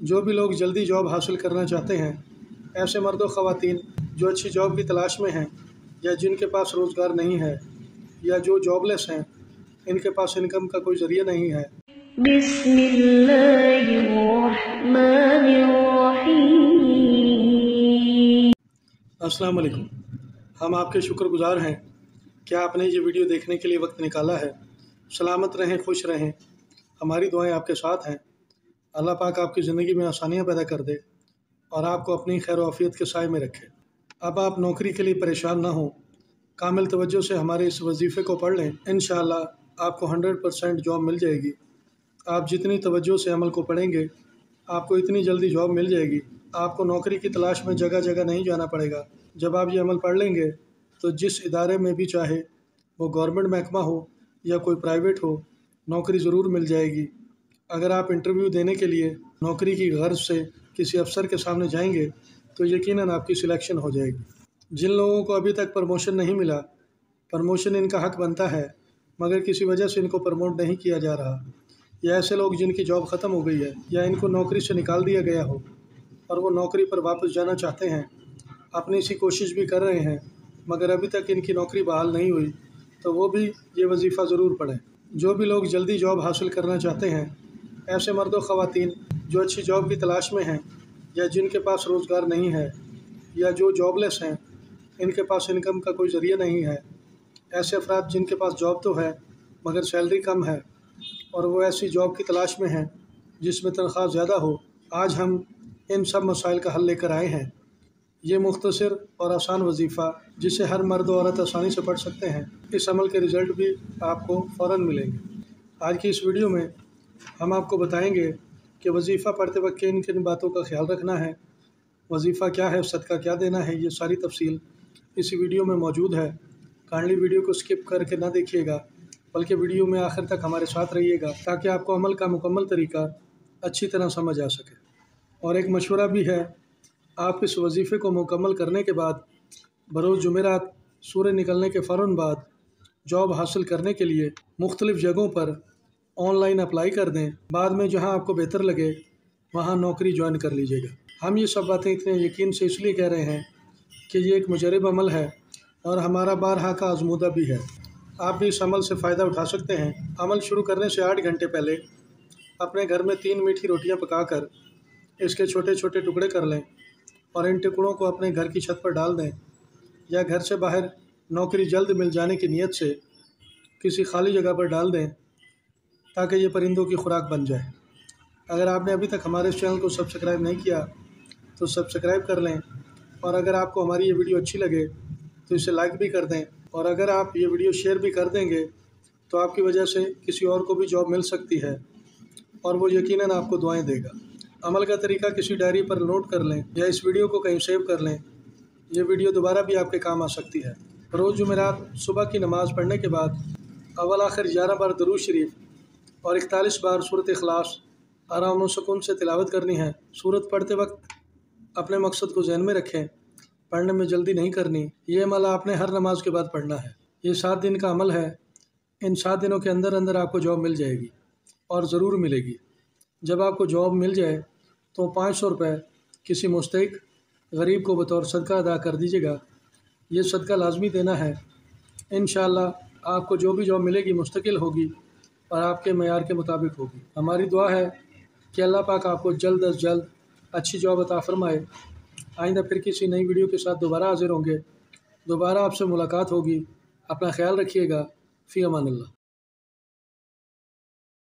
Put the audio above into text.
جو بھی لوگ جلدی جاب حاصل کرنا چاہتے ہیں، ایسے مرد و خواتین جو اچھی جاب کی تلاش میں ہیں یا جن کے پاس روزگار نہیں ہے یا جو جاب لیس ہیں، ان کے پاس انکم کا کوئی ذریعہ نہیں ہے۔ بسم اللہ الرحمن الرحیم۔ السلام علیکم، ہم آپ کے شکر گزار ہیں کہ آپ نے یہ ویڈیو دیکھنے کے لیے وقت نکالا ہے۔ سلامت رہیں، خوش رہیں، ہماری دعائیں آپ کے ساتھ ہیں۔ اللہ پاک آپ کی زندگی میں آسانیاں پیدا کر دے اور آپ کو اپنی خیر و عافیت کے سائے میں رکھے۔ اب آپ نوکری کے لیے پریشان نہ ہوں، کامل توجہ سے ہمارے اس وظیفے کو پڑھ لیں، انشاءاللہ آپ کو 100% جاب مل جائے گی۔ آپ جتنی توجہ سے عمل کو پڑھیں گے، آپ کو اتنی جلدی جاب مل جائے گی۔ آپ کو نوکری کی تلاش میں جگہ جگہ نہیں جانا پڑے گا۔ جب آپ یہ عمل پڑھ لیں گے تو جس ادارے میں بھی چاہے، وہ گورنمنٹ محکمہ ہو یا کوئی پرائیویٹ ہو، نوکری ضرور مل جائے گی۔ اگر آپ انٹرویو دینے کے لیے نوکری کی غرض سے کسی افسر کے سامنے جائیں گے تو یقیناً آپ کی سلیکشن ہو جائے گی۔ جن لوگوں کو ابھی تک پروموشن نہیں ملا، پروموشن ان کا حق بنتا ہے مگر کسی وجہ سے ان کو پروموٹ نہیں کیا جا رہا، یا ایسے لوگ جن کی جاب ختم ہو گئی ہے یا ان کو نوکری سے نکال دیا گیا ہو اور وہ نوکری پر واپس جانا چاہتے ہیں، اپنی سی کوشش بھی کر رہے ہیں مگر ابھی تک ان کی نوکری بحال نہیں ہوئی، تو وہ بھی یہ وظیفہ ضرور پڑھیں۔ جو بھی لوگ جلدی جاب حاصل کرنا چاہتے ہیں، ایسے مرد و خواتین جو اچھی جاب کی تلاش میں ہیں یا جن کے پاس روزگار نہیں ہے یا جو جاب لیس ہیں، ان کے پاس انکم کا کوئی ذریعہ نہیں ہے، ایسے افراد جن کے پاس جاب تو ہے مگر سیلری کم ہے اور وہ ایسی جاب کی تلاش میں ہیں جس میں تنخواہ زیادہ ہو، آج ہم ان سب مسائل کا حل لے کر آئے ہیں۔ یہ مختصر اور آسان وظیفہ جسے ہر مرد و عورت آسانی سے پڑھ سکتے ہیں، اس عمل کے رزلٹ بھی آپ کو فوراً ملیں گے۔ آج کی اس ویڈیو میں ہم آپ کو بتائیں گے کہ وظیفہ پڑھتے وقت کن کن باتوں کا خیال رکھنا ہے، وظیفہ کیا ہے، صدقہ کیا دینا ہے، یہ ساری تفصیل اس ویڈیو میں موجود ہے۔ کائنڈلی ویڈیو کو سکپ کر کے نہ دیکھیے گا بلکہ ویڈیو میں آخر تک ہمارے ساتھ رہیے گا تاکہ آپ کو عمل کا مکمل طریقہ اچھی طرح سمجھ آ سکے۔ اور ایک مشورہ بھی ہے، آپ اس وظیفے کو مکمل کرنے کے بعد بروز جمعرات سورج نکلنے کے فوراً بعد جاب حاصل کرنے کے لیے مختلف جگہوں پر آن لائن اپلائی کر دیں۔ بعد میں جہاں آپ کو بہتر لگے وہاں نوکری جوائن کر لیجیے گا۔ ہم یہ سب باتیں اتنے یقین سے اس لیے کہہ رہے ہیں کہ یہ ایک مجرب عمل ہے اور ہمارا بارہا کا آزمودہ بھی ہے۔ آپ بھی اس عمل سے فائدہ اٹھا سکتے ہیں۔ عمل شروع کرنے سے 8 گھنٹے پہلے اپنے گھر میں 3 میٹھی روٹیاں پکا کر اس کے چھوٹے چھوٹے ٹکڑے کر لیں اور ان ٹکڑوں کو اپنے گھر کی چھت پر ڈال دیں، یا گھر سے باہر نوکری جلد مل جانے کی نیت سے کسی خالی جگہ پر ڈال دیں تاکہ یہ پرندوں کی خوراک بن جائے۔ اگر آپ نے ابھی تک ہمارے اس چینل کو سبسکرائب نہیں کیا تو سبسکرائب کر لیں، اور اگر آپ کو ہماری یہ ویڈیو اچھی لگے تو اسے لائک بھی کر دیں، اور اگر آپ یہ ویڈیو شیئر بھی کر دیں گے تو آپ کی وجہ سے کسی اور کو بھی جاب مل سکتی ہے اور وہ یقیناً آپ کو دعائیں دے گا۔ عمل کا طریقہ کسی ڈائری پر نوٹ کر لیں یا اس ویڈیو کو کہیں سیو کر لیں، یہ ویڈیو دوبارہ بھی آپ کے کام آ سکتی ہے۔ روز جمعرات صبح کی نماز پڑھنے کے بعد اول آخر 11 بار درود شریف اور 41 بار سورۃ اخلاص آرام و سکون سے تلاوت کرنی ہے۔ سورت پڑھتے وقت اپنے مقصد کو ذہن میں رکھیں، پڑھنے میں جلدی نہیں کرنی۔ یہ عمل آپ نے ہر نماز کے بعد پڑھنا ہے۔ یہ 7 دن کا عمل ہے، ان 7 دنوں کے اندر اندر آپ کو جاب مل جائے گی اور ضرور ملے گی۔ جب آپ کو جاب مل جائے تو 500 روپے کسی مستحق غریب کو بطور صدقہ ادا کر دیجیے گا۔ یہ صدقہ لازمی دینا ہے، انشاءاللہ آپ کو جو بھی جاب ملے گی مستقل ہوگی اور آپ کے معیار کے مطابق ہوگی۔ ہماری دعا ہے کہ اللہ پاک آپ کو جلد از جلد اچھی جاب عطا فرمائے۔ آئندہ پھر کسی نئی ویڈیو کے ساتھ دوبارہ حاضر ہوں گے، دوبارہ آپ سے ملاقات ہوگی۔ اپنا خیال رکھیے گا۔ فی امان اللہ۔